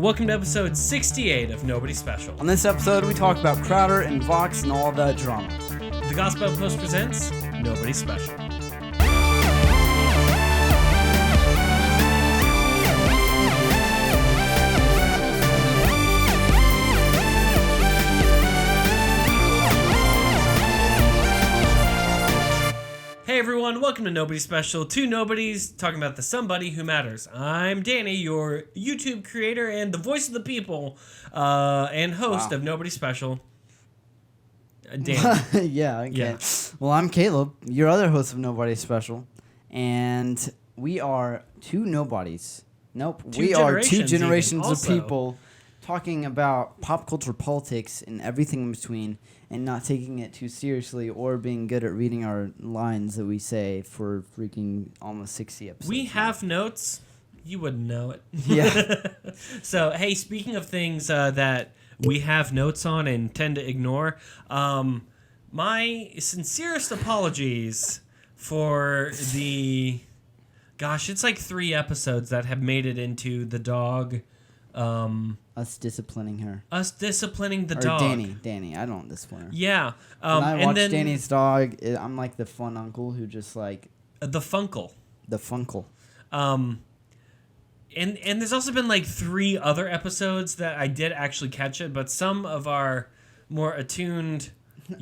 Welcome to episode 68 of Nobody Special. On this episode, we talk about Crowder and Vox and all that drama. The Gospel Post presents Nobody Special. Hey everyone, welcome to Nobody Special. Two nobodies talking about the somebody who matters. I'm Danny, your YouTube creator and the voice of the people, and host of Nobody Special. Dan. Yeah, okay. Yeah. Well, I'm Caleb, your other host of Nobody Special, and we are two nobodies. Nope, we are two generations of people talking about pop culture, politics, and everything in between, and not taking it too seriously or being good at reading our lines that we say for freaking almost 60 episodes. We have notes. You wouldn't know it. Yeah. So, hey, speaking of things that we have notes on and tend to ignore, my sincerest apologies for the... Gosh, it's like 3 episodes that have made it into the dog... Us disciplining her. Us disciplining the or dog. Danny. I don't discipline her. Yeah. When I watch Danny's dog, I'm like the fun uncle who just like... The Funkle. The Funkle. And there's also been like 3 other episodes that I did actually catch it, but some of our more attuned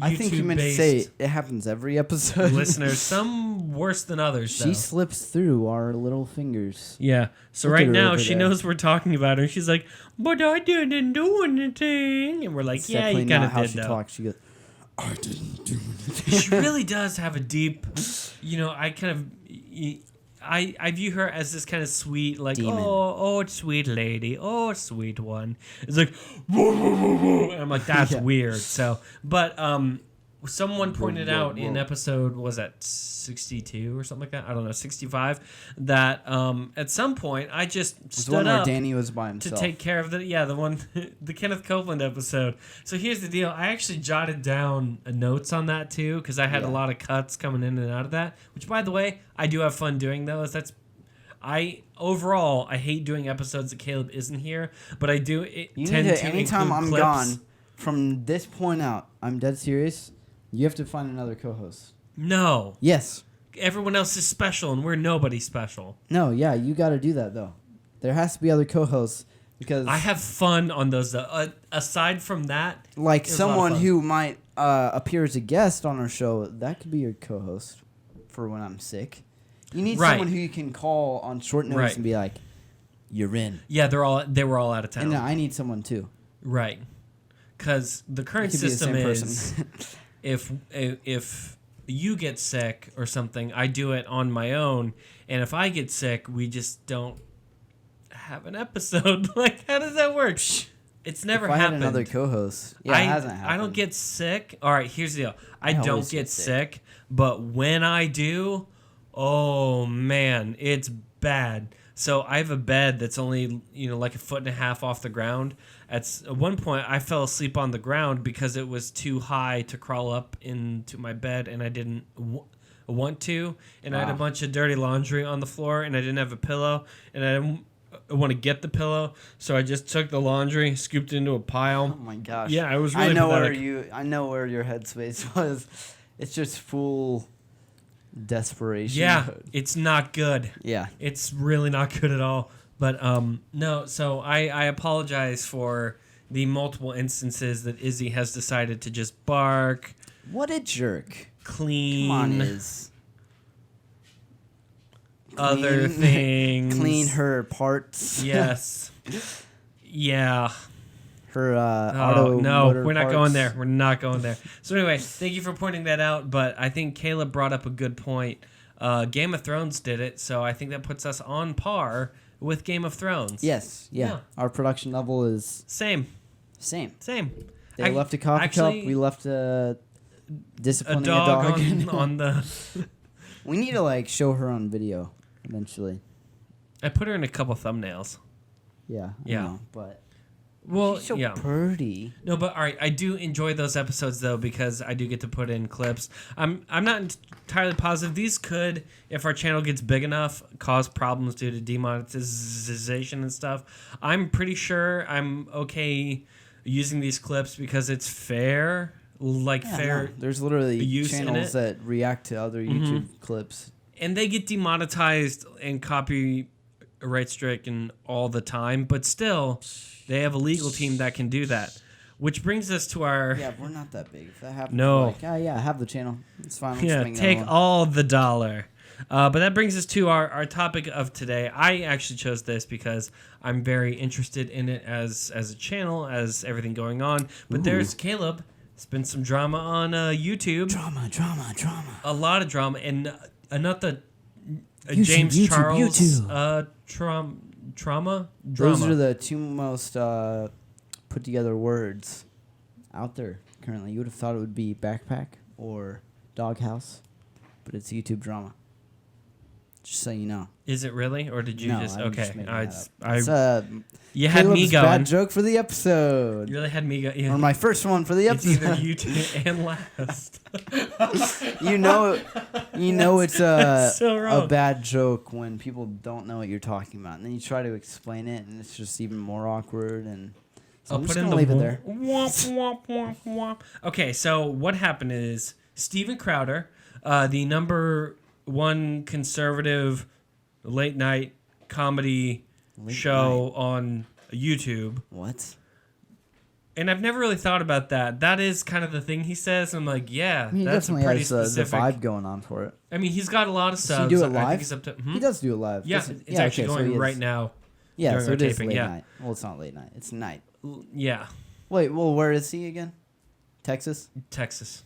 I think you meant to say it happens every episode. listeners, some worse than others. She slips through our little fingers. Yeah. So right now she knows we're talking about her. And she's like, "But I didn't do anything," and we're like, it's "Yeah, you kind of did." She talks. She goes, "I didn't do anything." She really does have a deep, I view her as this kind of sweet, like, demon. oh, sweet lady, oh, sweet one. It's like, whoa, whoa, whoa, whoa. And I'm like, that's weird. So, but someone pointed out in episode, was that 62 or something like that? I don't know, 65, that at some point I just stood up Danny was by himself to take care of the one, the Kenneth Copeland episode. So here's the deal. I actually jotted down notes on that too, because I had a lot of cuts coming in and out of that, which by the way, I do have fun doing those. Overall, I hate doing episodes that Caleb isn't here, but I do anytime I'm clips. gone from this point out, I'm dead serious. You have to find another co-host. No. Yes. Everyone else is special, and we're nobody special. No, yeah, you got to do that though. There has to be other co-hosts because I have fun on those. Aside from that, like someone who might appear as a guest on our show, that could be your co-host for when I'm sick. You need someone who you can call on short notice and be like, "You're in." Yeah, they were all out of town. And I need someone too. Right, because the current system is. If you get sick or something, I do it on my own, and if I get sick, we just don't have an episode. Like, how does that work? It's never happened. I had another co-host. Yeah, it hasn't happened. I don't get sick. All right, here's the deal. I don't get sick, but when I do, oh man, it's bad. So I have a bed that's only, like a 1.5 feet off the ground. At one point, I fell asleep on the ground because it was too high to crawl up into my bed, and I didn't want to. And I had a bunch of dirty laundry on the floor, and I didn't have a pillow, and I didn't want to get the pillow, so I just took the laundry, scooped it into a pile. Oh my gosh! Yeah, it was really pathetic. I know where your headspace was. It's just full desperation. Yeah, mode. It's not good. Yeah, it's really not good at all. But no, so I apologize for the multiple instances that Izzy has decided to just bark. What a jerk! Clean. Come on, Iz. Other things. Clean her parts. Yes. Yeah. Her no, we're not parts. going there. We're not going there. So anyway, thank you for pointing that out. But I think Caleb brought up a good point. Game of Thrones did it, so I think that puts us on par with Game of Thrones. Yes. Yeah. Our production level is same. They left a coffee cup. We left disciplining a dog. on the. We need to show her on video eventually. I put her in a couple thumbnails. Yeah. I know, but Well, she's so yeah. pretty. No, but all right, I do enjoy those episodes though because I do get to put in clips. I'm not entirely positive these could, if our channel gets big enough, cause problems due to demonetization and stuff. I'm pretty sure I'm okay using these clips because it's fair, fair. No, there's literally use channels that react to other YouTube clips, and they get demonetized and copyright stricken all the time, but still. They have a legal team that can do that, which brings us to our... Yeah, we're not that big. If that happens, no. Yeah, have the channel. It's fine. Yeah, take all the dollar. But that brings us to our topic of today. I actually chose this because I'm very interested in it as a channel, as everything going on. But there's Caleb. It's been some drama on YouTube. Drama. A lot of drama. And not the YouTube, James Charles drama. Those are the two most put together words out there currently. You would have thought it would be backpack or doghouse, but it's YouTube drama. Just so you know. Is it really, or did you no, just? I'm Okay, just making it's, that up. You had me going. Bad joke for the episode. You really had me go. Yeah. Or my first one for the episode. It's either YouTube and last. you know it's so a bad joke when people don't know what you're talking about, and then you try to explain it, and it's just even more awkward. And so I'm just gonna leave it there. Womp, womp, womp, womp. Okay, so what happened is Steven Crowder, the number one conservative late night comedy show on YouTube. What? And I've never really thought about that. That is kind of the thing he says. I'm like, yeah, he that's definitely pretty has specific. the vibe going on for it. I mean, he's got a lot of subs. Does he do it live? I think he's up to, He does do it live. Yeah, it's actually going right now. Yeah, so it is taping, late night. Well, it's not late night. It's night. Yeah. Wait, well, where is he again? Texas? Texas.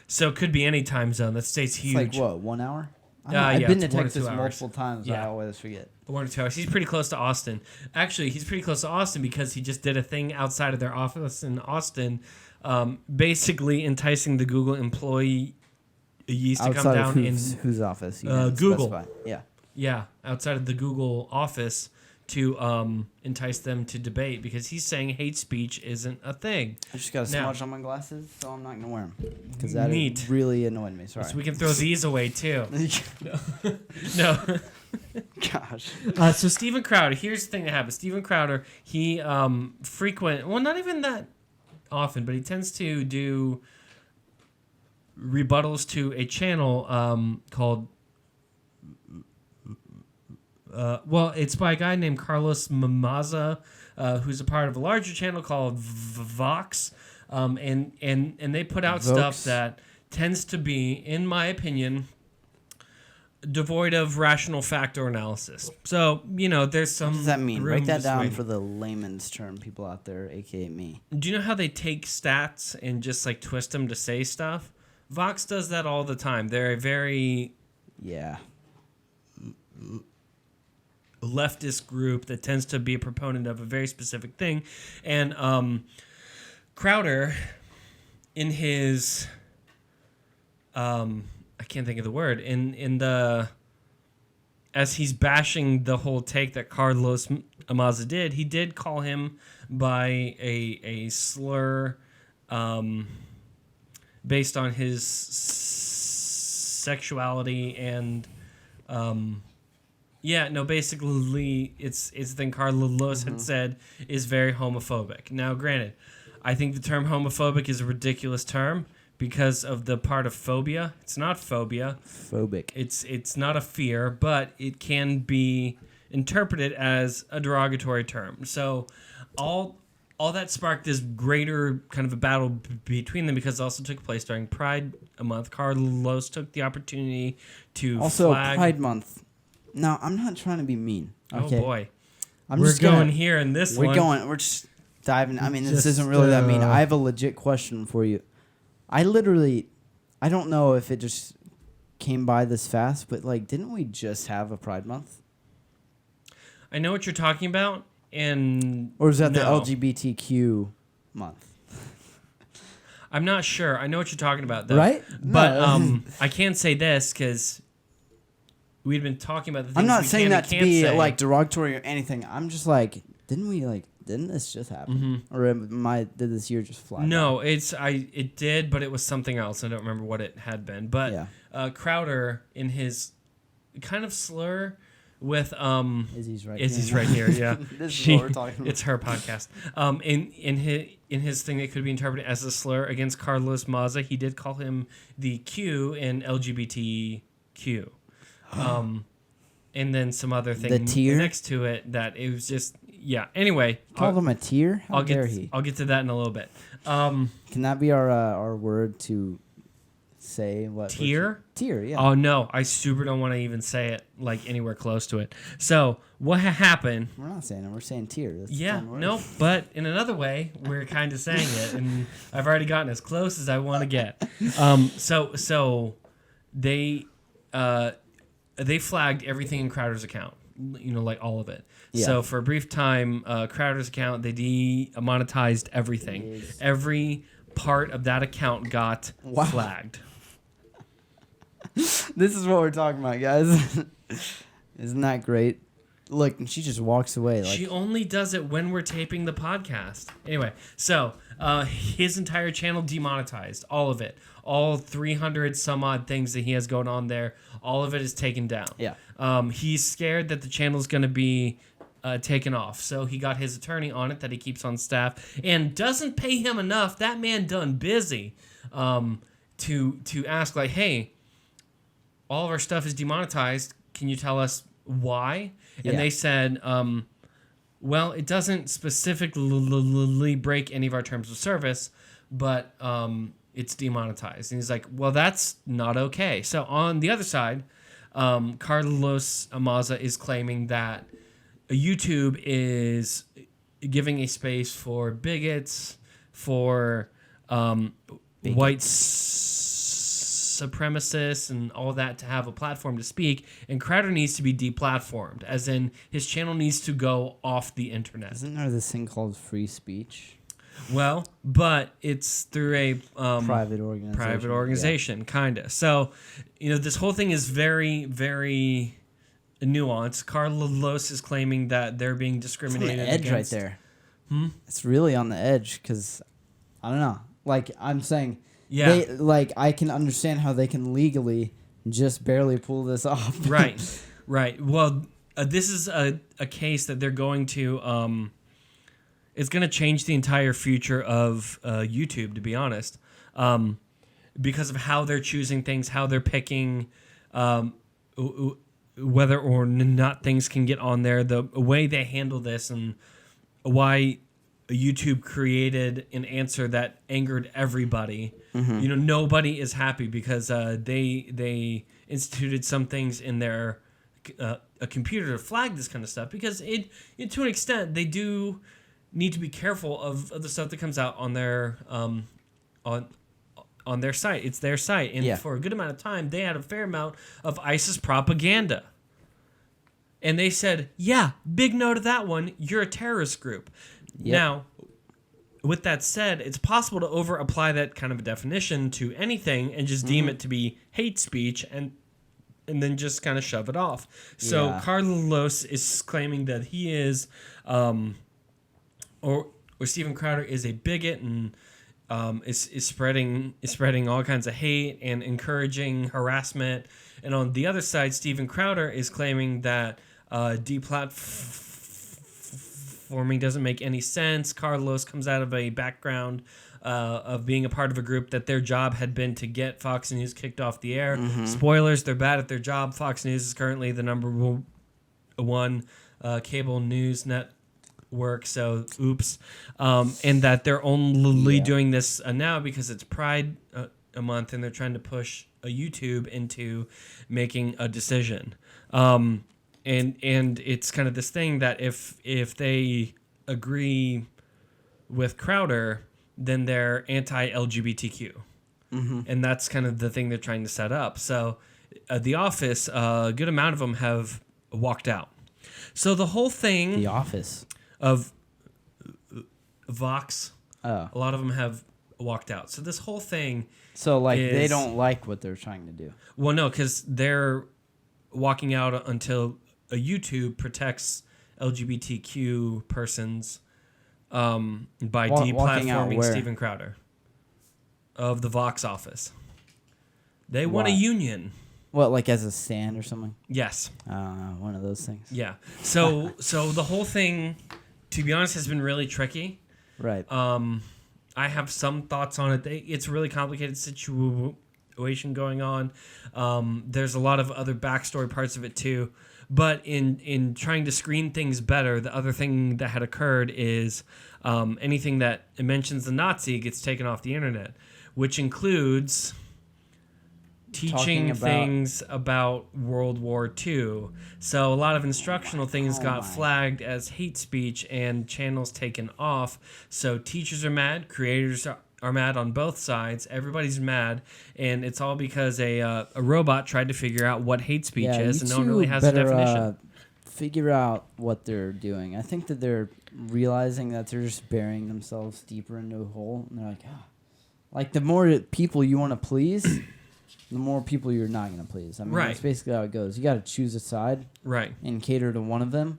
So it could be any time zone. That state's huge. It's like, what, 1 hour? I've been to Texas multiple times. Yeah. I always forget. 1 or 2 hours. He's pretty close to Austin. Actually, he's pretty close to Austin because he just did a thing outside of their office in Austin, basically enticing the Google employees to come down in whose office? Google. Specify. Yeah. Yeah, outside of the Google office to entice them to debate because he's saying hate speech isn't a thing. I just got a smudge on my glasses, so I'm not going to wear them because that really annoyed me. Sorry. So we can throw these away too. No. Gosh. So Steven Crowder, here's the thing that happens. Steven Crowder, he not even that often, but he tends to do rebuttals to a channel called it's by a guy named Carlos Maza, who's a part of a larger channel called Vox, and they put out stuff that tends to be, in my opinion, devoid of rational fact or analysis. So, there's some... What does that mean? Break that down for the layman's term people out there, a.k.a. me. Do you know how they take stats and just, twist them to say stuff? Vox does that all the time. They're a very... Yeah. leftist group that tends to be a proponent of a very specific thing. And Crowder, in his... I can't think of the word. As he's bashing the whole take that Carlos Maza did, he did call him by a slur based on his sexuality and basically it's the thing Carlos had said is very homophobic. Now, granted, I think the term homophobic is a ridiculous term because of the part of phobia. It's not phobia. Phobic. It's not a fear, but it can be interpreted as a derogatory term. So all that sparked this greater kind of a battle between them because it also took place during Pride Month. Carlos took the opportunity to flag... Pride Month. No, I'm not trying to be mean. Okay? Oh, boy. We're going here in this one. We're just diving. I mean, this isn't really that mean. I have a legit question for you. I don't know if it just came by this fast, but didn't we just have a Pride Month? I know what you're talking about, or is that the LGBTQ month? I'm not sure. I know what you're talking about, though. Right? But I can't say this because we've been talking about the things I'm not we saying can that and to can't be say. derogatory or anything. I'm just didn't we Didn't this just happen? Mm-hmm. Or did this year just fly? No, by? It did, but it was something else. I don't remember what it had been. But Crowder, in his kind of slur with Izzy's right here. Yeah, this is what we're talking about. It's her podcast. In his thing that could be interpreted as a slur against Carlos Maza, he did call him the Q in LGBTQ. And then some other thing next to it that it was just Anyway, called him a tier. How dare he? I'll get to that in a little bit. Can that be our word to say what tier? Tier, yeah. Oh no, I super don't want to even say it like anywhere close to it. So what happened? We're not saying it. We're saying tier. That's no, but in another way, we're kind of saying it, and I've already gotten as close as I want to get. So they flagged everything in Crowder's account, like all of it. Yeah. So for a brief time, Crowder's account, they demonetized everything. Every part of that account got flagged. This is what we're talking about, guys. Isn't that great? Look, she just walks away. She only does it when we're taping the podcast. Anyway, so his entire channel demonetized, all of it. All 300 some odd things that he has going on there, all of it is taken down. Yeah. He's scared that the channel's going to be taken off. So he got his attorney on it that he keeps on staff and doesn't pay him enough. That man done busy to ask, like, hey, all of our stuff is demonetized. Can you tell us why? And they said, well, it doesn't specifically break any of our terms of service, but it's demonetized. And he's like, well, that's not okay. So on the other side, Carlos Maza is claiming that YouTube is giving a space for bigots, for white supremacists and all that to have a platform to speak, and Crowder needs to be deplatformed, as in his channel needs to go off the internet. Isn't there this thing called free speech? Well, but it's through a private organization, kind of. So, this whole thing is very, very nuanced. Carlos is claiming that they're being discriminated against. It's on the edge right there. It's really on the edge because, I don't know. Like, I'm saying, I can understand how they can legally just barely pull this off. Right. Well, this is a case that they're going to... it's going to change the entire future of YouTube, to be honest, because of how they're choosing things, how they're picking whether or not things can get on there, the way they handle this, and why YouTube created an answer that angered everybody. Mm-hmm. Nobody is happy because they instituted some things in their a computer to flag this kind of stuff, because to an extent they do need to be careful of the stuff that comes out on their on their site. It's their site, and for a good amount of time they had a fair amount of ISIS propaganda, and they said, big no to that one, you're a terrorist group. Now, with that said, it's possible to over apply that kind of a definition to anything and just deem it to be hate speech and then just kind of shove it off. So Carlos is claiming that he is or Steven Crowder is a bigot and is spreading all kinds of hate and encouraging harassment. And on the other side, Steven Crowder is claiming that deplatforming doesn't make any sense. Carlos comes out of a background of being a part of a group that their job had been to get Fox News kicked off the air. Mm-hmm. Spoilers, they're bad at their job. Fox News is currently the number one cable news network, so oops. And that they're only doing this now because it's Pride a month and they're trying to push a YouTube into making a decision. And it's kind of this thing that if they agree with Crowder, then they're anti-LGBTQ. Mm-hmm. And that's kind of the thing they're trying to set up. So The Office, a good amount of them have walked out. So the whole thing... The Office. Of Vox, a lot of them have walked out. So this whole thing... So, they don't like what they're trying to do. Well, no, because they're walking out until... YouTube protects LGBTQ persons by Walking deplatforming out Steven Crowder of the Vox office. They want a union. What, like as a stand or something? Yes. One of those things. Yeah. So the whole thing, to be honest, has been really tricky. Right. I have some thoughts on it. It's a really complicated situation going on. There's a lot of other backstory parts of it too. But in trying to screen things better, the other thing that had occurred is anything that mentions the Nazi gets taken off the internet, which includes teaching things about World War II. So a lot of instructional things got flagged as hate speech and channels taken off. So teachers are mad, creators are mad on both sides. Everybody's mad, and it's all because a robot tried to figure out what hate speech is, and no one really has a definition. Figure out what they're doing. I think that they're realizing that they're just burying themselves deeper into a hole, and they're like, like the more people you want to please, the more people you're not going to please. I mean, that's basically how it goes. You got to choose a side, and cater to one of them.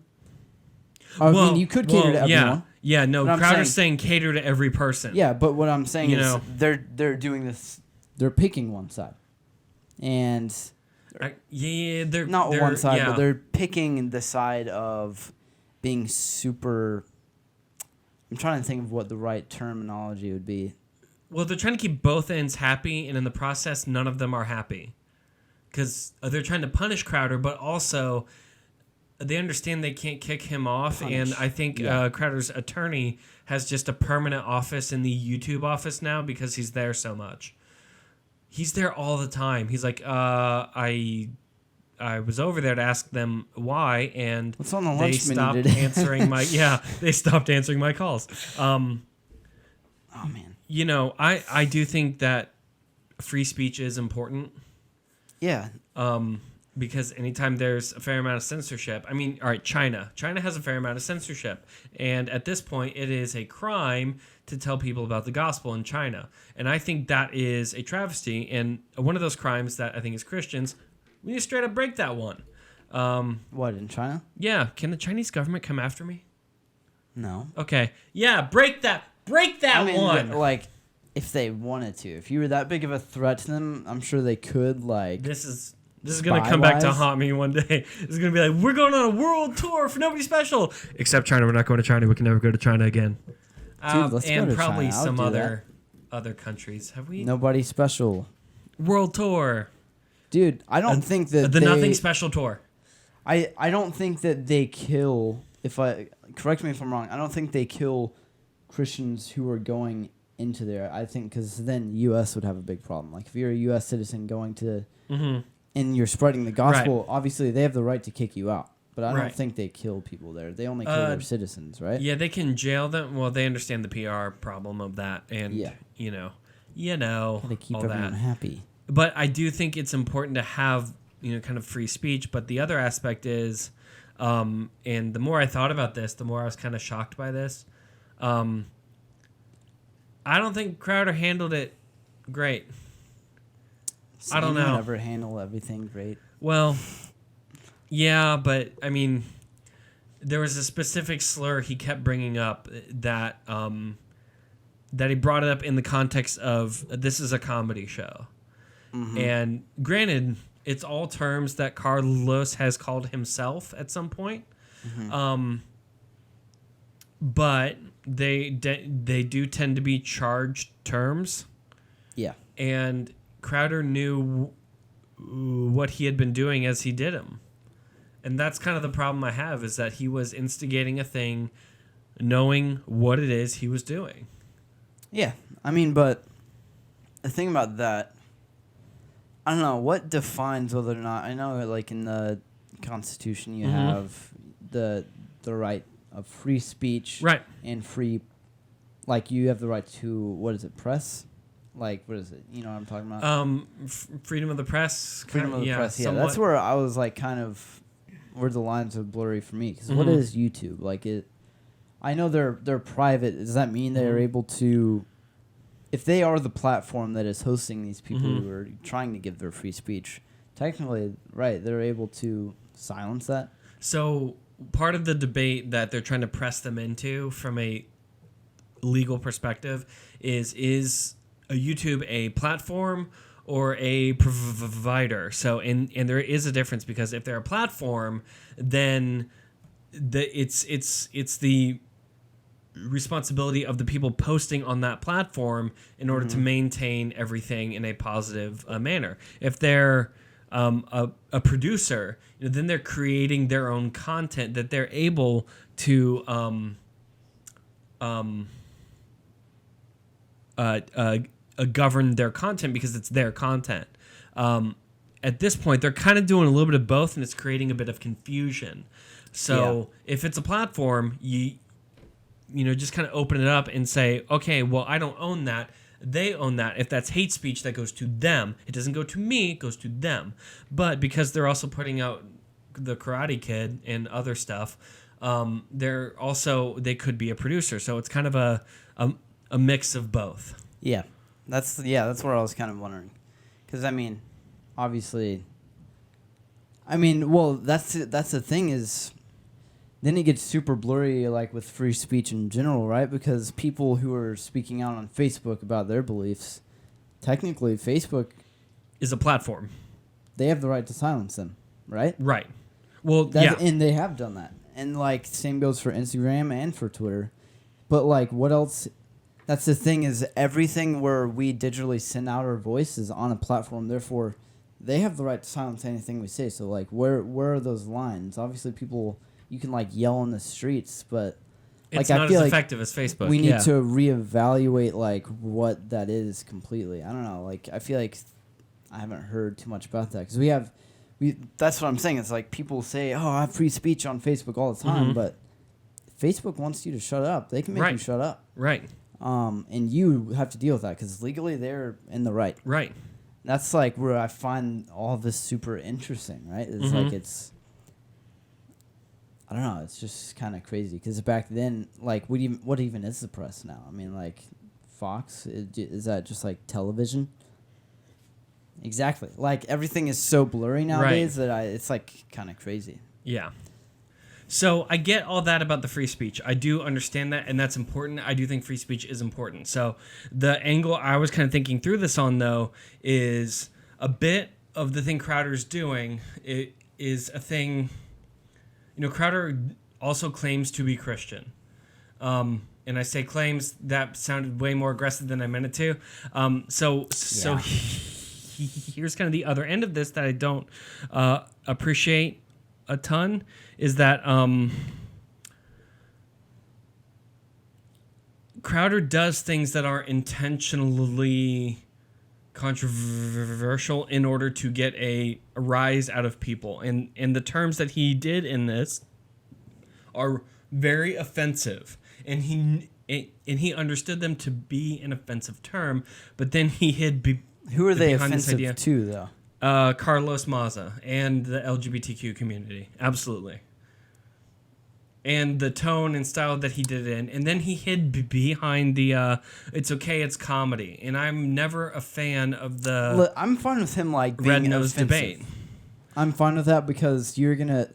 I mean, you could cater to everyone. Yeah, no, Crowder's saying cater to every person. Yeah, but what I'm saying is they're doing this. They're picking one side, and they're not one side, but they're picking the side of being super. I'm trying to think of what the right terminology would be. Well, they're trying to keep both ends happy, and in the process, none of them are happy. Because they're trying to punish Crowder, but also they understand they can't kick him off. And I think Crowder's attorney has just a permanent office in the YouTube office now because he's there so much. He's there all the time. He's like, I was over there to ask them why, and what's on the lunch they stopped menu answering my they stopped answering my calls. Oh man. You know, I do think that free speech is important. Yeah. Because anytime there's a fair amount of censorship, I mean, all right, China has a fair amount of censorship. And at this point, it is a crime to tell people about the gospel in China. And I think that is a travesty. And one of those crimes that I think as Christians, we need to straight up break that one. What, in China? Yeah. Can the Chinese government come after me? No. Okay. Yeah, break that one. Like, if they wanted to. If you were that big of a threat to them, I'm sure they could, like... This is going to come back to haunt me one day. It's going to be like, we're going on a world tour for Nobody Special. Except China. We're not going to China. We can never go to China again. Dude, let's go to probably China. some other countries. Have we? Nobody Special. World tour. Dude, I don't think that the Nothing Special tour. I don't think that they kill... Correct me if I'm wrong. I don't think they kill Christians who are going into there. I think because then U.S. would have a big problem. Like if you're a U.S. citizen going to and you're spreading the gospel, obviously they have the right to kick you out. But I don't think they kill people there. They only kill their citizens, right? Yeah, they can jail them. Well, they understand the PR problem of that, and you know, gotta keep everyone happy. But I do think it's important to have kind of free speech. But the other aspect is, and the more I thought about this, the more I was kind of shocked by this. I don't think Crowder handled it great. I don't know. Never handle everything great. Well, yeah, but I mean, there was a specific slur he kept bringing up that he brought it up in the context of this is a comedy show, and granted, it's all terms that Carlos has called himself at some point, but they do tend to be charged terms. Yeah. And Crowder knew what he had been doing as he did them. And that's kind of the problem I have, is that he was instigating a thing knowing what it is he was doing. Yeah. I mean, but the thing about that, I don't know, what defines whether or not, I know like in the Constitution you have the right of free speech, and free, like you have the right to, what is it, press? Like, what is it? You know what I'm talking about? Freedom of the press. Freedom of the press, yeah. That's where I was like kind of, where the lines are blurry for me. Because what is YouTube? Like I know they're private. Does that mean they're able to, if they are the platform that is hosting these people who are trying to give their free speech, technically, they're able to silence that? So part of the debate that they're trying to press them into from a legal perspective is a YouTube a platform or a provider? So and there is a difference, because if they're a platform, then it's the responsibility of the people posting on that platform in order to maintain everything in a positive manner. If they're a producer, then they're creating their own content that they're able to govern their content, because it's their content. At this point, they're kind of doing a little bit of both, and it's creating a bit of confusion. So if it's a platform, you just kind of open it up and say, okay, well, I don't own that. They own that. If that's hate speech, that goes to them. It doesn't go to me, it goes to them. But because they're also putting out the Karate Kid and other stuff, they could be a producer. So it's kind of a mix of both. Yeah. That's what I was kind of wondering. Because, obviously, well, that's the thing is, then it gets super blurry, like with free speech in general, right? Because people who are speaking out on Facebook about their beliefs, technically Facebook is a platform. They have the right to silence them, right? Right. Well, and they have done that. And like same goes for Instagram and for Twitter. But like what else? That's the thing, is everything where we digitally send out our voice is on a platform. Therefore, they have the right to silence anything we say. So like where are those lines? Obviously people, you can like yell in the streets, but it's like, not I feel as like effective as Facebook. We need to reevaluate like what that is completely. I don't know. Like I feel like I haven't heard too much about that, because that's what I'm saying. It's like people say, "Oh, I have free speech on Facebook all the time," but Facebook wants you to shut up. They can make you shut up. Right. And you have to deal with that because legally they're in the right. Right. That's like where I find all this super interesting, right? It's like I don't know. It's just kind of crazy because back then, like, what even is the press now? I mean, like, Fox, is that just like television? Exactly. Like everything is so blurry nowadays that it's like kind of crazy. Yeah. So I get all that about the free speech. I do understand that, and that's important. I do think free speech is important. So the angle I was kind of thinking through this on, though, is a bit of the thing Crowder's doing. It is a thing. Crowder also claims to be Christian. And I say claims, that sounded way more aggressive than I meant it to. So here's kind of the other end of this that I don't appreciate a ton, is that Crowder does things that are intentionally controversial in order to get a rise out of people. And the terms that he did in this are very offensive. And he understood them to be an offensive term, but then he hid who are they offensive to, though? Carlos Maza and the LGBTQ community. Absolutely. And the tone and style that he did it in. And then he hid behind the, it's okay, it's comedy. And I'm never a fan of the... Look, I'm fine with him, like, being red-nosed debate. I'm fine with that because you're going to...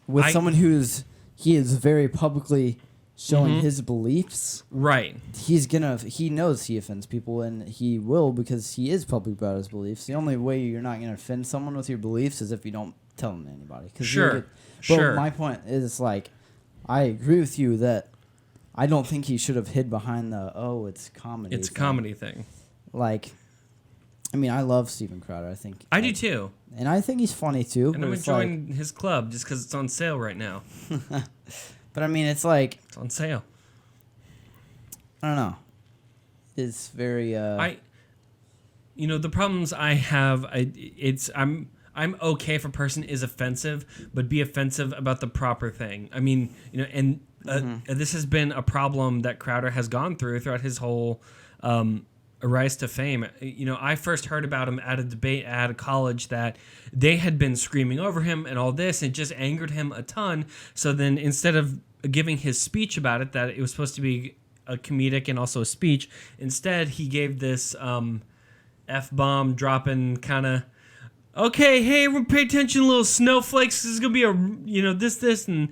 With someone he is very publicly showing his beliefs. Right. He knows he offends people, and he will because he is public about his beliefs. The only way you're not going to offend someone with your beliefs is if you don't tell them to anybody. Sure. But my point is, like, I agree with you that I don't think he should have hid behind it's comedy. It's a comedy thing. Like, I mean, I love Steven Crowder. I do too. And I think he's funny too. And I'm enjoying his club just because it's on sale right now. But I mean, it's like... It's on sale. I don't know. It's very... the problems I have, I'm okay if a person is offensive, but be offensive about the proper thing. I mean, this has been a problem that Crowder has gone throughout his whole rise to fame. I first heard about him at a debate at a college that they had been screaming over him and all this, and it just angered him a ton. So then instead of giving his speech about it, that it was supposed to be a comedic and also a speech, instead he gave this F-bomb dropping kind of, okay, hey, everyone pay attention, little snowflakes. This is going to be this, and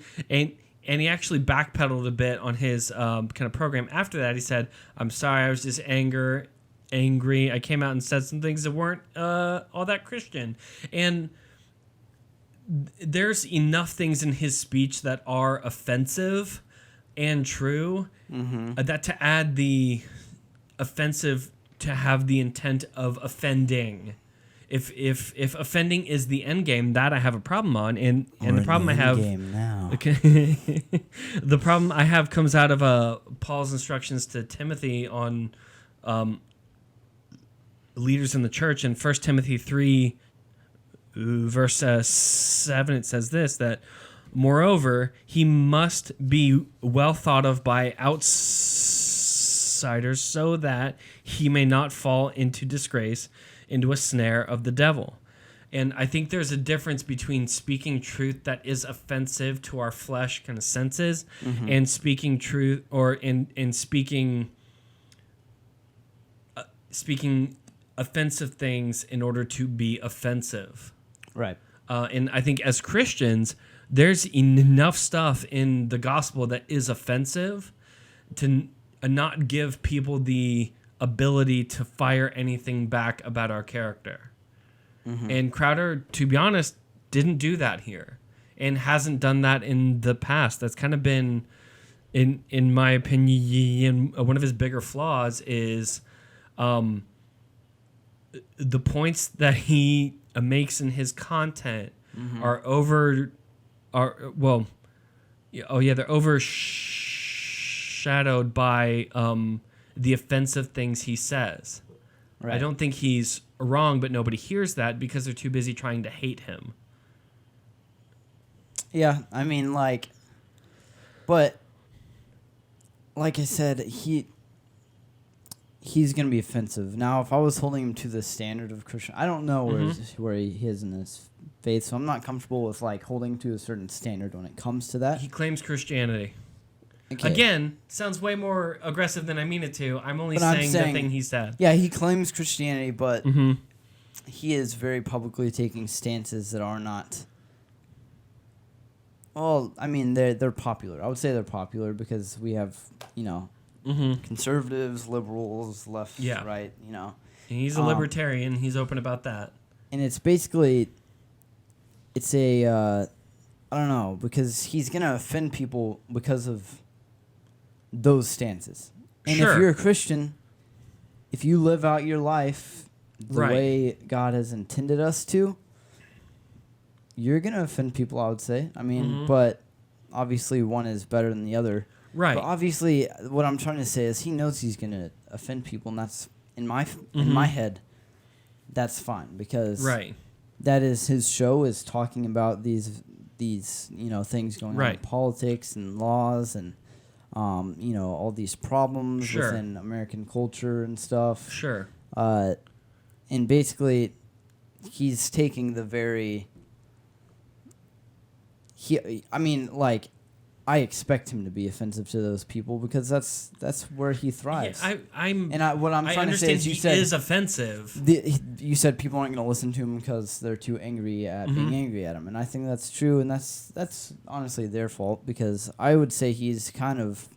And he actually backpedaled a bit on his kind of program. After that, he said, "I'm sorry, I was just angry. I came out and said some things that weren't all that Christian." And there's enough things in his speech that are offensive and true that to add the offensive to have the intent of offending. If offending is the end game, that I have a problem on, and the problem I have now. Okay, the problem I have comes out of Paul's instructions to Timothy on leaders in the church. In 1 Timothy 3, verse 7, it says this, that moreover he must be well thought of by outsiders, so that he may not fall into disgrace, into a snare of the devil. And I think there's a difference between speaking truth that is offensive to our flesh kind of senses and speaking truth or in speaking offensive things in order to be offensive. Right. And I think as Christians, there's enough stuff in the gospel that is offensive to not give people the ability to fire anything back about our character. And Crowder, to be honest, didn't do that here and hasn't done that in the past. That's kind of been, in my opinion, one of his bigger flaws is the points that he makes in his content are they're overshadowed by the offensive things he says. Right. I don't think he's wrong, but nobody hears that because they're too busy trying to hate him. Yeah, I mean, but like I said, he's going to be offensive. Now, if I was holding him to the standard of Christian, I don't know where he is in his faith, so I'm not comfortable with holding to a certain standard when it comes to that. He claims Christianity. Okay. Again, sounds way more aggressive than I mean it to. I'm only saying the thing he said. Yeah, he claims Christianity, but he is very publicly taking stances that are not. Well, I mean, they're popular. I would say they're popular because we have, conservatives, liberals, left, right, And he's a libertarian. He's open about that. And it's basically, I don't know, because he's going to offend people because of those stances. And if you're a Christian, if you live out your life the way God has intended us to, you're going to offend people, I would say. I mean, but obviously one is better than the other. Right. But obviously what I'm trying to say is he knows he's going to offend people, and that's, in my head, that's fine, because that is his show, is talking about these things going on in politics and laws and all these problems within American culture and stuff. Sure. And basically, he's taking the very. I expect him to be offensive to those people because that's where he thrives. Yeah, I'm trying to say is, he is offensive. You said people aren't going to listen to him because they're too angry at being angry at him, and I think that's true, and that's honestly their fault, because I would say he's kind of.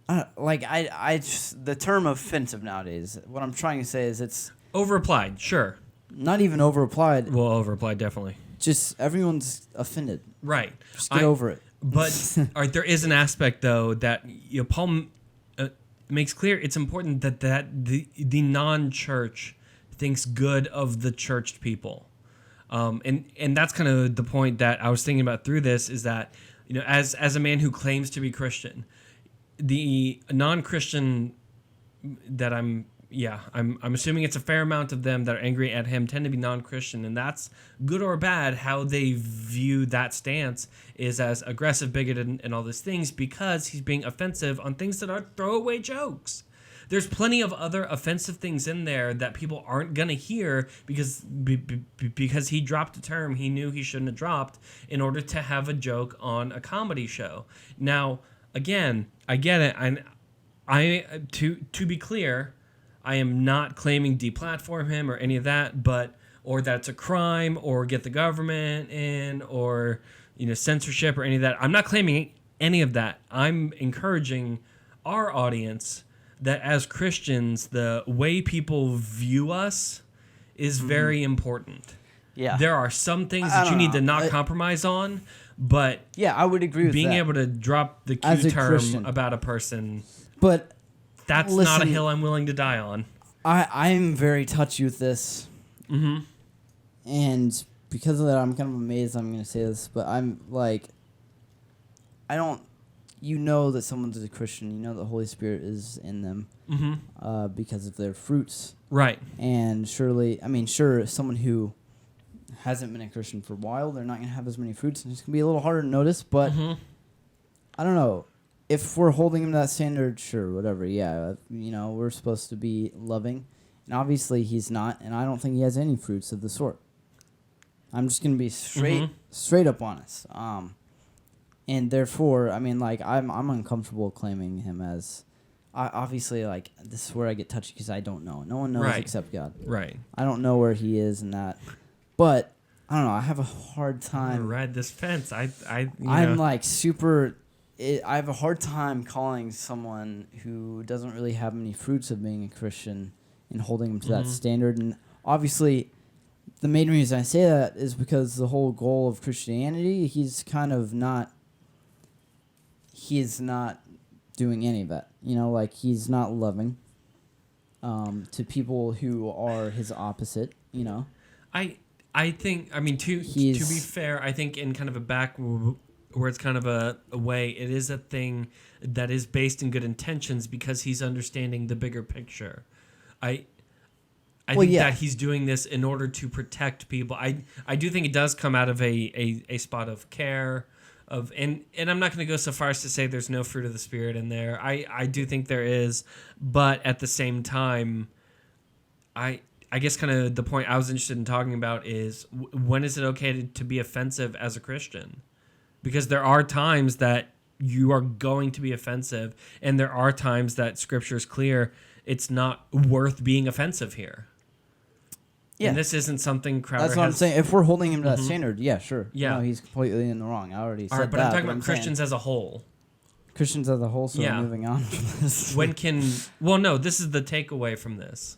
The term offensive nowadays. What I'm trying to say is it's overapplied. Sure. Not even overapplied. Well, overapplied definitely. Just everyone's offended. Right. Just get over it. But there is an aspect though that Paul makes clear. It's important that the non-church thinks good of the churched people, and that's kind of the point that I was thinking about through this, is that as a man who claims to be Christian, the non-Christian that I'm assuming it's a fair amount of them that are angry at him tend to be non-Christian, and that's good or bad. How they view that stance is as aggressive, bigoted, and all these things, because he's being offensive on things that are throwaway jokes. There's plenty of other offensive things in there that people aren't gonna hear because he dropped a term he knew he shouldn't have dropped in order to have a joke on a comedy show. Now, again, I get it. To be clear, I am not claiming deplatform him or any of that, or that it's a crime, or get the government in, or censorship or any of that. I'm not claiming any of that. I'm encouraging our audience that as Christians, the way people view us is very important. Yeah. There are some things that you need to not compromise on, but I would agree with being that. able to drop the Q term about a person, but that's not a hill I'm willing to die on. I'm very touchy with this. Mm-hmm. And because of that, I'm kind of amazed I'm going to say this, but I'm like, you know that someone's a Christian, you know the Holy Spirit is in them because of their fruits. Right. And sure, someone who hasn't been a Christian for a while, they're not going to have as many fruits, and it's going to be a little harder to notice, but I don't know. If we're holding him to that standard, sure, whatever, yeah. We're supposed to be loving, and obviously he's not, and I don't think he has any fruits of the sort. I'm just going to be straight up honest. And therefore, I'm uncomfortable claiming him as... obviously, this is where I get touchy because I don't know. No one knows except God. Right. I don't know where he is in that. But, I don't know, I have a hard time... I'm gonna ride this fence. I have a hard time calling someone who doesn't really have many fruits of being a Christian and holding him to that standard. And obviously, the main reason I say that is because the whole goal of Christianity, he's not doing any of that. He's not loving to people who are his opposite, I think, to be fair, I think in kind of a where it's kind of a way, it is a thing that is based in good intentions because he's understanding the bigger picture. I think that he's doing this in order to protect people. I do think it does come out of a spot of care, and I'm not going to go so far as to say there's no fruit of the Spirit in there. I do think there is, but at the same time, I guess kind of the point I was interested in talking about is when is it okay to be offensive as a Christian? Because there are times that you are going to be offensive, and there are times that Scripture is clear it's not worth being offensive here. Yeah. And this isn't something Crowder has... That's what I'm saying. If we're helding him to that standard, yeah, sure. Yeah. No, he's completely in the wrong. I already said that. All right, but I'm talking about Christians as a whole. Christians as a whole, so we're moving on from this. This is the takeaway from this.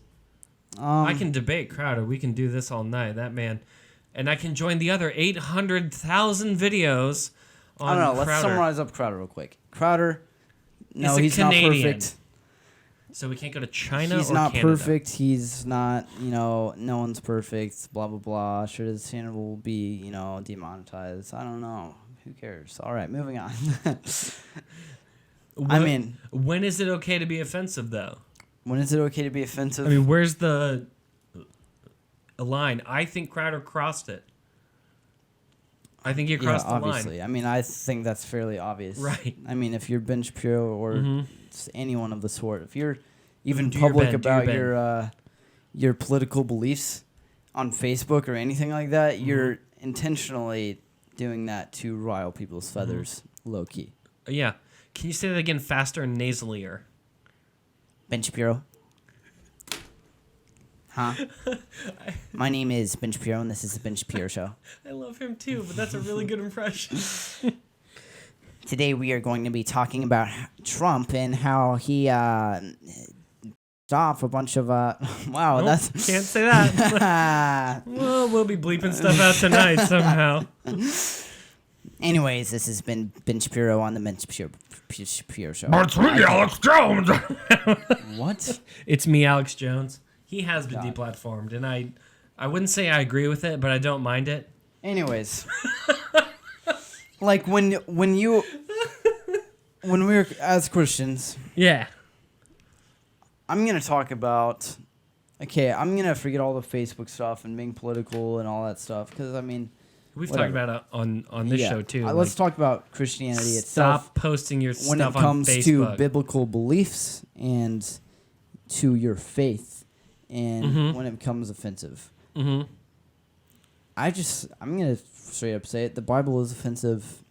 I can debate Crowder. We can do this all night. That man... And I can join the other 800,000 videos on I don't know. Crowder. Let's summarize up Crowder real quick. Crowder, no, he's Canadian. Not perfect. So we can't go to China He's or not Canada. Perfect. He's not, no one's perfect, blah, blah, blah. Sure, his channel will be, demonetized. I don't know. Who cares? All right, moving on. When is it okay to be offensive, though? When is it okay to be offensive? Where's the... a line. I think Crowder crossed it. I think he crossed the obviously. line. I think that's fairly obvious. Right. If you're Ben Shapiro or anyone of the sort, if you're even public about your political beliefs on Facebook or anything like that, you're intentionally doing that to rile people's feathers, low key. Yeah. Can you say that again faster and nasalier? Ben Shapiro. Huh? My name is Ben Shapiro, and this is the Ben Shapiro Show. I love him too, but that's a really good impression. Today we are going to be talking about Trump and how he off a bunch of wow, that's can't say that. Well, we'll be bleeping stuff out tonight somehow. Anyways, this has been Ben Shapiro on the Ben Shapiro Show. It's me, Alex Jones. What? It's me, Alex Jones. He has been deplatformed, and I wouldn't say I agree with it, but I don't mind it. Anyways, when we're as Christians, yeah, I'm gonna talk about. Okay, I'm gonna forget all the Facebook stuff and being political and all that stuff because we've talked about it on this show too. Let's talk about Christianity itself. Stop posting your when stuff it comes on Facebook. to biblical beliefs and to your faith. And when it becomes offensive, I'm gonna straight up say it. The Bible is offensive.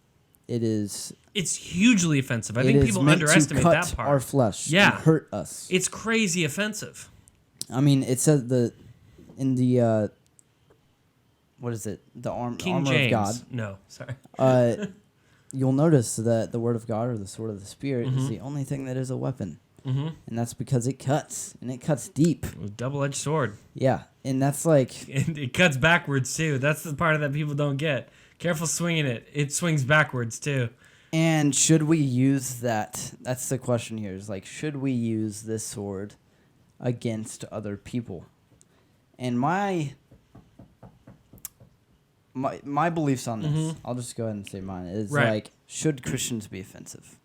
It's hugely offensive. I think people underestimate that part. Our flesh, and hurt us. It's crazy offensive. It says in the what is it? The armor James. of God. No, sorry. You'll notice that the word of God or the sword of the Spirit is the only thing that is a weapon. And that's because it cuts, and it cuts deep. Double-edged sword. Yeah, and that's like... And it cuts backwards, too. That's the part that people don't get. Careful swinging it. It swings backwards, too. And should we use that? That's the question here, is like, should we use this sword against other people? And my beliefs on this, I'll just go ahead and say mine, is like, should Christians be offensive?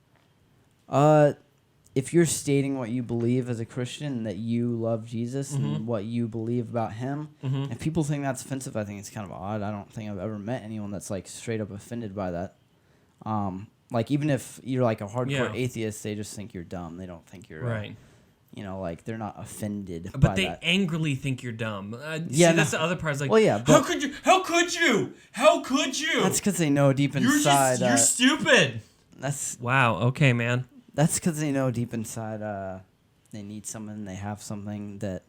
If you're stating what you believe as a Christian, that you love Jesus and what you believe about him, if people think that's offensive, I think it's kind of odd. I don't think I've ever met anyone that's like straight up offended by that. Like even if you're like a hardcore atheist, they just think you're dumb. They don't think you're right. Like they're not offended by that. But they angrily think you're dumb. That's the other part. Is like, well, yeah, how could you? How could you? How could you? That's because they know deep inside. You're stupid. That's wow. Okay, man. That's because they know deep inside they need something, they have something that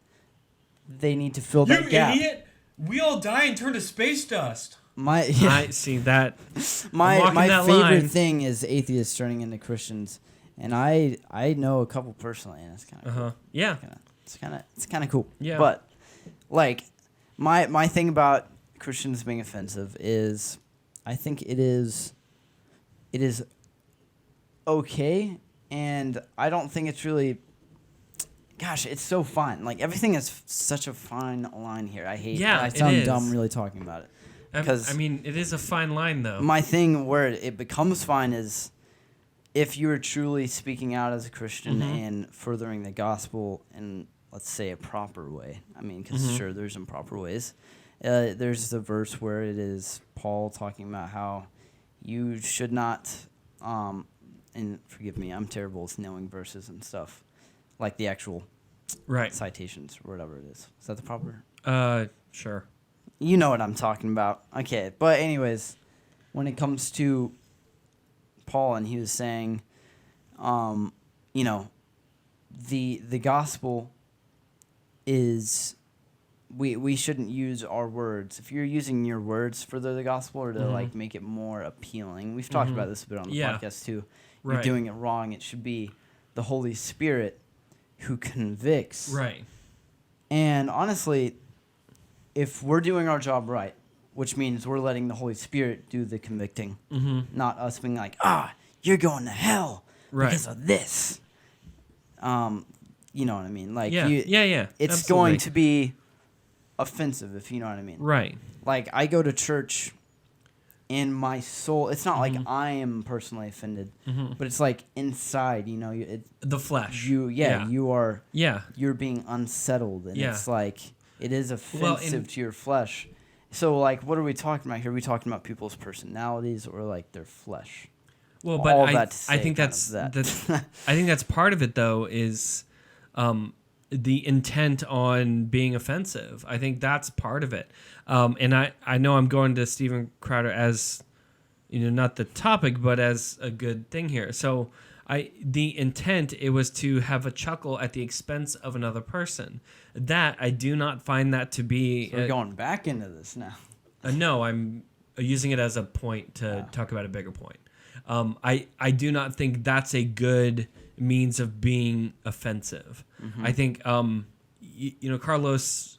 they need to fill that gap. You idiot! We all die and turn to space dust. I see that. My favorite thing is atheists turning into Christians, and I know a couple personally, and it's kind of cool. Yeah. It's kind of cool. Yeah. But like my thing about Christians being offensive is I think it is okay. And I don't think it's really... Gosh, it's so fine. Like, everything is such a fine line here. I hate... I sound dumb really talking about it. I mean, it is a fine line, though. My thing where it becomes fine is if you're truly speaking out as a Christian and furthering the gospel in, let's say, a proper way. I mean, because sure, there's improper ways. There's the verse where it is Paul talking about how you should not... and forgive me, I'm terrible with knowing verses and stuff, like the actual citations or whatever it is. Is that the proper? Sure. You know what I'm talking about. Okay, but anyways, when it comes to Paul, and he was saying, the gospel is we shouldn't use our words. If you're using your words for the gospel or to like make it more appealing, we've talked about this a bit on the podcast too. You're doing it wrong. It should be the Holy Spirit who convicts. Right. And honestly, if we're doing our job right, which means we're letting the Holy Spirit do the convicting, not us being like, you're going to hell because of this. You know what I mean? Like, It's absolutely. going to be offensive, if you know what I mean. Right. Like, I go to church... in my soul, it's not like I am personally offended, but it's like inside, the flesh. You're being unsettled, and it's like it is offensive to your flesh. So, like, what are we talking about here? Are we talking about people's personalities or like their flesh? Well, but I think that's I think that's part of it, though, is the intent on being offensive. I think that's part of it. And I know I'm going to Steven Crowder as, not the topic, but as a good thing here. So the intent, it was to have a chuckle at the expense of another person. That, I do not find that to be... So we're going back into this now. No, I'm using it as a point to talk about a bigger point. I do not think that's a good means of being offensive. I think, Carlos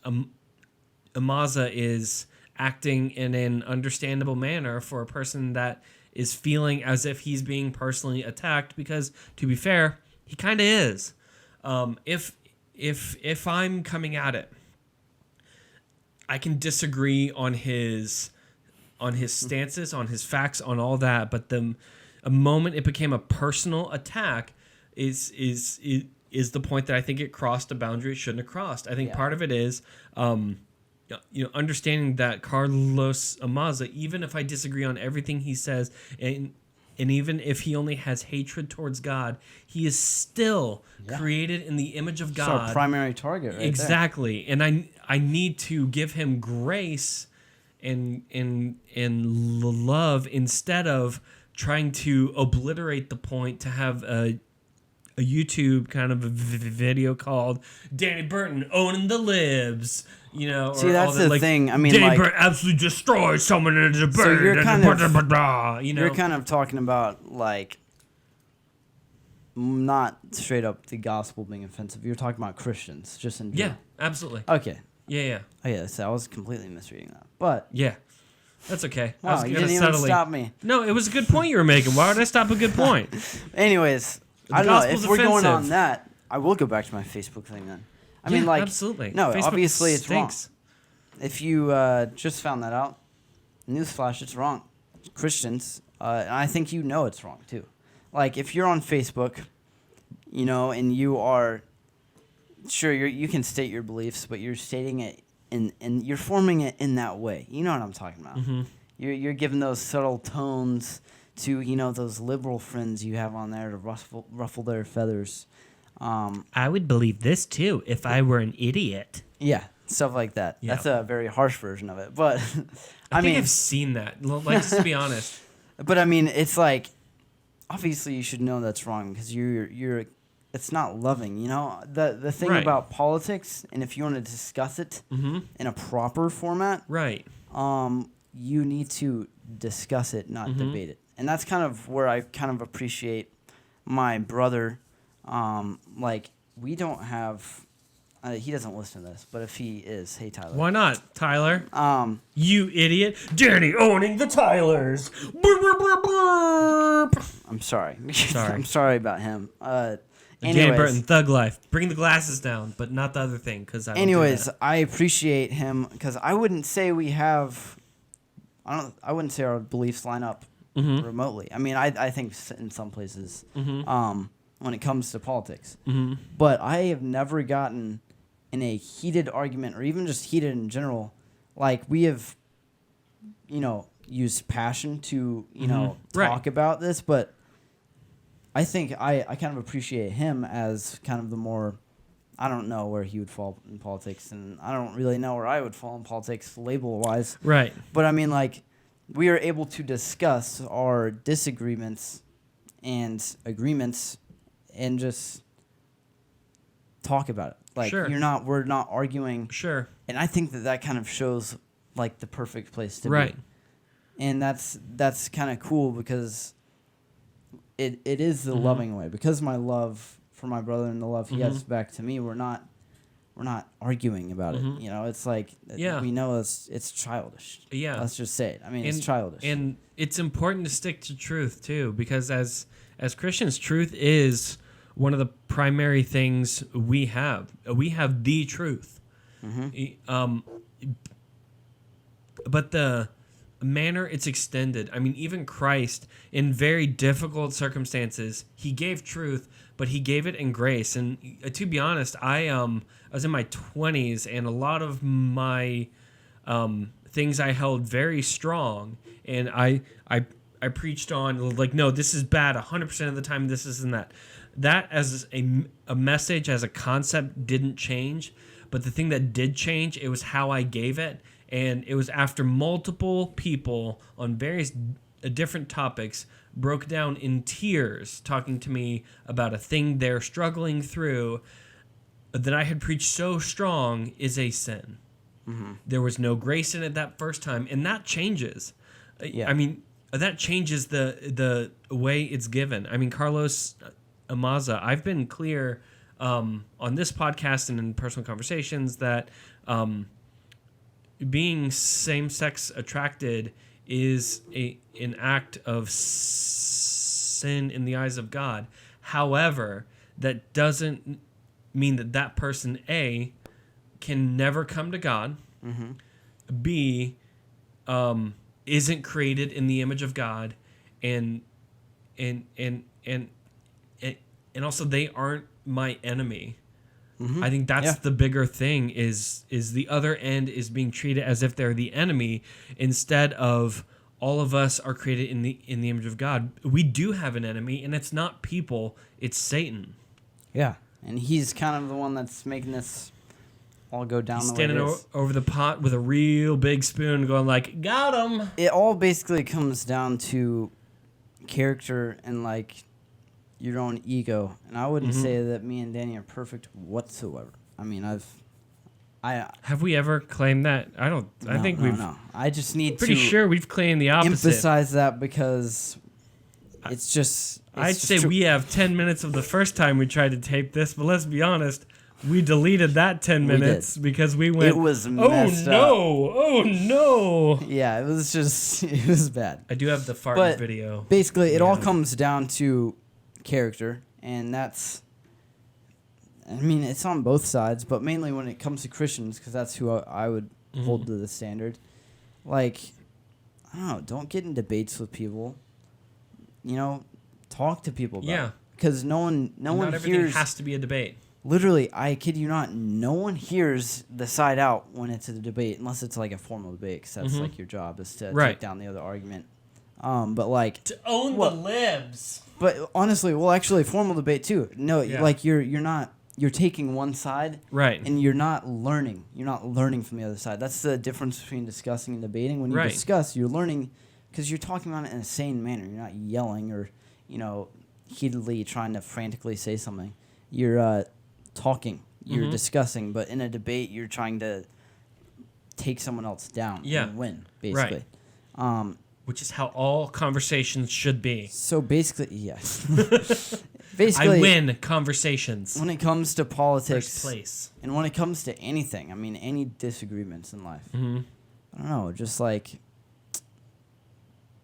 Maza is acting in an understandable manner for a person that is feeling as if he's being personally attacked, because, to be fair, he kind of is. If I'm coming at it, I can disagree on his stances, on his facts, on all that, but the moment it became a personal attack is the point that I think it crossed a boundary it shouldn't have crossed. I think part of it is understanding that Carlos Maza, even if I disagree on everything he says, and even if he only has hatred towards God, he is still created in the image of God. It's our primary target, right? Exactly. There. And I need to give him grace and love instead of trying to obliterate the point to have YouTube kind of a video called Danny Burton owning the libs. You know, see, that's the thing. I mean, Danny Burton absolutely destroys someone in a bird. So you're you know, you're kind of talking about like not straight up the gospel being offensive. You're talking about Christians, just in general. Yeah, absolutely. Okay. Yeah. Oh yeah, so I was completely misreading that, but yeah. That's okay. Wow, you didn't even stop me. No, it was a good point you were making. Why would I stop a good point? Anyways, I don't know. If we're going on that, I will go back to my Facebook thing then. I mean, like, absolutely. No, Facebook obviously it's stinks. wrong. If you just found that out, newsflash, it's wrong. Christians, and I think you know it's wrong too. Like, if you're on Facebook, you know, and you are, sure, you can state your beliefs, but you're stating it and you're forming it in that way. You know what I'm talking about. Mm-hmm. You're giving those subtle tones to, you know, those liberal friends you have on there to ruffle their feathers. I would believe this too if I were an idiot. Yeah, stuff like that. Yeah. That's a very harsh version of it, but I mean, I've seen that. Like, just to be honest. But I mean, it's like, obviously you should know that's wrong because you're it's not loving, you know. The thing about politics, and if you want to discuss it in a proper format, right? You need to discuss it, not debate it, and that's kind of where I kind of appreciate my brother. Like, we don't have. He doesn't listen to this, but if he is, hey Tyler. Why not, Tyler? You idiot, Danny owning the Tylers. I'm sorry. I'm sorry about him. Danny Burton, thug life. Bring the glasses down, but not the other thing, because I don't do that. I appreciate him because I wouldn't say we have. I wouldn't say our beliefs line up remotely. I mean, I think in some places, when it comes to politics, but I have never gotten in a heated argument or even just heated in general. Like, we have, you know, used passion to, you know, talk about this, but I think I kind of appreciate him as kind of the more, I don't know where he would fall in politics, and I don't really know where I would fall in politics label-wise. Right. But, I mean, like, we are able to discuss our disagreements and agreements and just talk about it. Like, we're not arguing. Sure. And I think that kind of shows, like, the perfect place to be. Right. And that's kind of cool because it is the loving way. Because my love for my brother and the love he has back to me, we're not arguing about it. You know, it's like we know it's childish. Yeah. Let's just say it. I mean, it's childish. And it's important to stick to truth too, because as Christians, truth is one of the primary things we have. We have the truth. But the manner it's extended, I mean, even Christ, in very difficult circumstances, he gave truth, but he gave it in grace. And to be honest, I was in my 20s, and a lot of my things I held very strong, and I preached on, like, no, this is bad 100% of the time, this isn't that. That as a message, as a concept, didn't change. But the thing that did change, it was how I gave it. And it was after multiple people on various different topics broke down in tears talking to me about a thing they're struggling through that I had preached so strong is a sin. There was no grace in it that first time, and that changes. I mean, that changes the way it's given. I mean, Carlos Maza, I've been clear on this podcast and in personal conversations that being same-sex attracted is an act of sin in the eyes of God. However, that doesn't mean that person, A, can never come to God, B, isn't created in the image of God, and also they aren't my enemy. I think that's the bigger thing is the other end is being treated as if they're the enemy instead of all of us are created in the image of God. We do have an enemy, and it's not people, it's Satan. Yeah, and he's kind of the one that's making this all go down he's the way it is. Standing over the pot with a real big spoon going like, got him. It all basically comes down to character and, like, your own ego. And I wouldn't say that me and Danny are perfect whatsoever. I mean, have we ever claimed that? I think we've. No. I just need pretty sure we've claimed the opposite. Emphasize that because it's just. I'd say we have 10 minutes of the first time we tried to tape this, but let's be honest. We deleted that 10 minutes because we went. It was messed up. Oh no! Yeah, it was bad. I do have the fart video. Basically, it all comes down to character, and that's. I mean, it's on both sides, but mainly when it comes to Christians, because that's who I would hold to the standard. Like, I don't know, don't get in debates with people. You know, talk to people about it. Because no one not everything hears. Has to be a debate. Literally, I kid you not, no one hears the side out when it's a debate, unless it's like a formal debate, because that's like your job is to take down the other argument. But like to own the libs. But honestly, well, actually, formal debate too. No, like you're not. You're taking one side, right, and you're not learning. You're not learning from the other side. That's the difference between discussing and debating. When you discuss, you're learning because you're talking about it in a sane manner. You're not yelling or, heatedly trying to frantically say something. You're talking. You're discussing. But in a debate, you're trying to take someone else down and win, basically. Right. Which is how all conversations should be. So basically, yes. Basically, I win conversations. When it comes to politics, first place, and when it comes to anything, I mean, any disagreements in life, I don't know, just like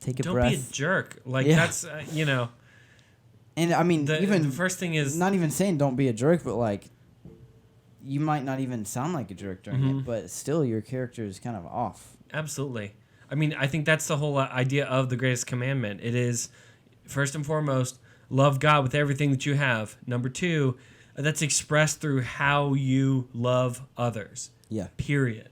take a breath. Don't be a jerk. Like that's And I mean, even the first thing is not even saying don't be a jerk, but like you might not even sound like a jerk during it, but still your character is kind of off. Absolutely. I mean, I think that's the whole idea of the greatest commandment. It is first and foremost. Love God with everything that you have. Number 2, that's expressed through how you love others. Yeah. Period.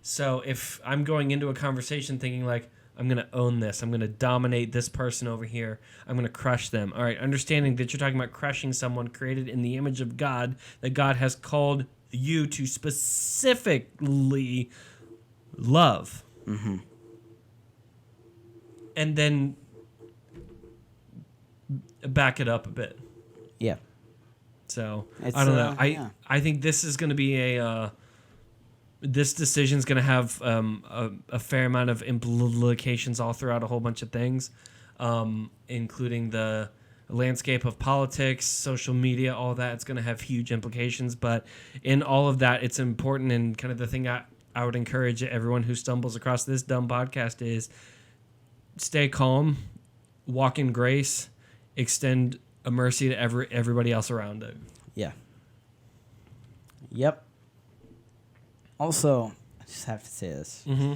So if I'm going into a conversation thinking like, I'm going to own this, I'm going to dominate this person over here, I'm going to crush them. All right, understanding that you're talking about crushing someone created in the image of God, that God has called you to specifically love. Mm-hmm. And then back it up a bit. Yeah. So I don't know. I think this is going to be this decision is going to have a fair amount of implications all throughout a whole bunch of things, including the landscape of politics, social media, all that. It's going to have huge implications. But in all of that, it's important, and kind of the thing I would encourage everyone who stumbles across this dumb podcast is stay calm, walk in grace, extend a mercy to everybody else around it. Yeah. Yep. Also, I just have to say this. Mm-hmm.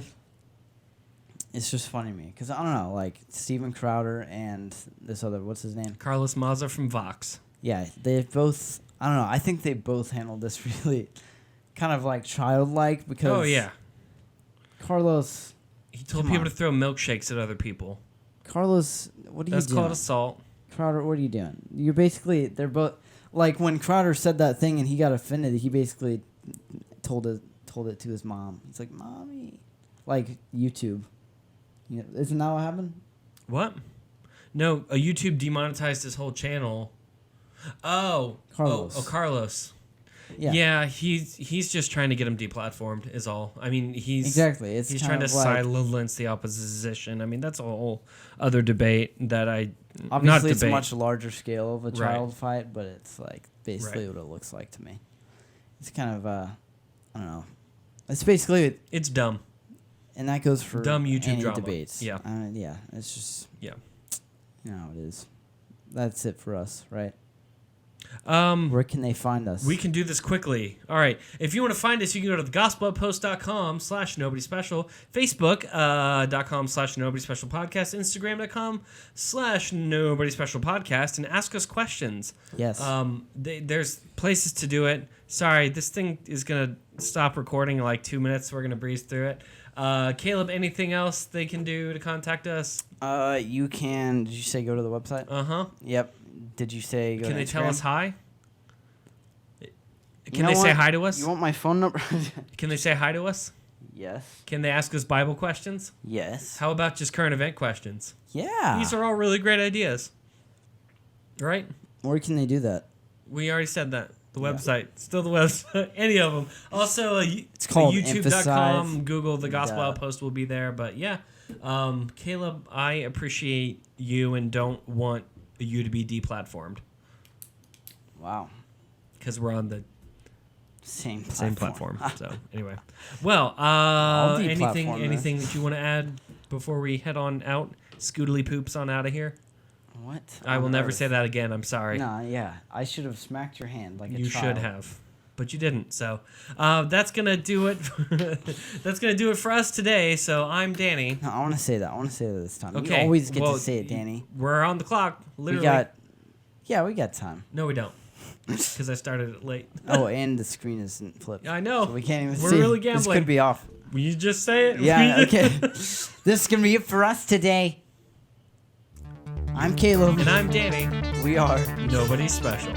It's just funny to me because I don't know, like Steven Crowder and this other, what's his name? Carlos Maza from Vox. Yeah, they both. I don't know. I think they both handled this really, kind of like childlike because. Oh yeah. Carlos. He told people to throw milkshakes at other people. Carlos, what are you doing? That's called assault. Crowder, what are you doing? You're basically, they're both, like when Crowder said that thing and he got offended, he basically told it to his mom. He's like, "Mommy," like YouTube. Isn't that what happened? What? No, YouTube demonetized his whole channel. Oh, Carlos. Oh, Carlos. Yeah, he's just trying to get him deplatformed is all. I mean, he's trying to silence the opposition. I mean, that's a whole other debate that obviously it's a much larger scale of a child fight, but it's like basically what it looks like to me. It's kind of I don't know. It's basically it's dumb, and that goes for dumb YouTube drama. Debates. Yeah, yeah. It's just it is. That's it for us, right? Where can they find us? We can do this quickly. All right. If you want to find us, you can go to thegospelpost.com/nobodyspecial, Facebook.com/nobodyspecialpodcast, Instagram.com/nobodyspecialpodcast, and ask us questions. Yes. There's places to do it. Sorry, this thing is going to stop recording in like 2 minutes. We're going to breeze through it. Caleb, anything else they can do to contact us? You can. Did you say go to the website? Uh-huh. Yep. Did you say go Can to they Instagram? tell us hi? Can they say hi to us? You want my phone number? Can they say hi to us? Yes. Can they ask us Bible questions? Yes. How about just current event questions? Yeah. These are all really great ideas. Right? Where can they do that? We already said that. The website. Still the website. Any of them. Also, it's called youtube.com. Google the Gospel Outpost will be there. But yeah, Caleb, I appreciate you and don't want you to be deplatformed. Wow. Because we're on the same platform. So anyway, well, anything that you want to add before we head on out? Scootily poops on out of here. What? I will never say that again. I'm sorry. Nah, yeah. I should have smacked your hand like a child. You should have, but you didn't. So that's gonna do it. That's gonna do it for us today. So I'm Danny. No, I want to say that. I want to say that this time. Okay. You always get to say it, Danny. We're on the clock. Literally. We got time. No, we don't. Because I started it late. Oh, and the screen isn't flipped. I know. So we can't even see. We're really gambling. This could be off. Will you just say it? Yeah, okay. This is going to be it for us today. I'm Caleb. And I'm Danny. We are Nobody Special.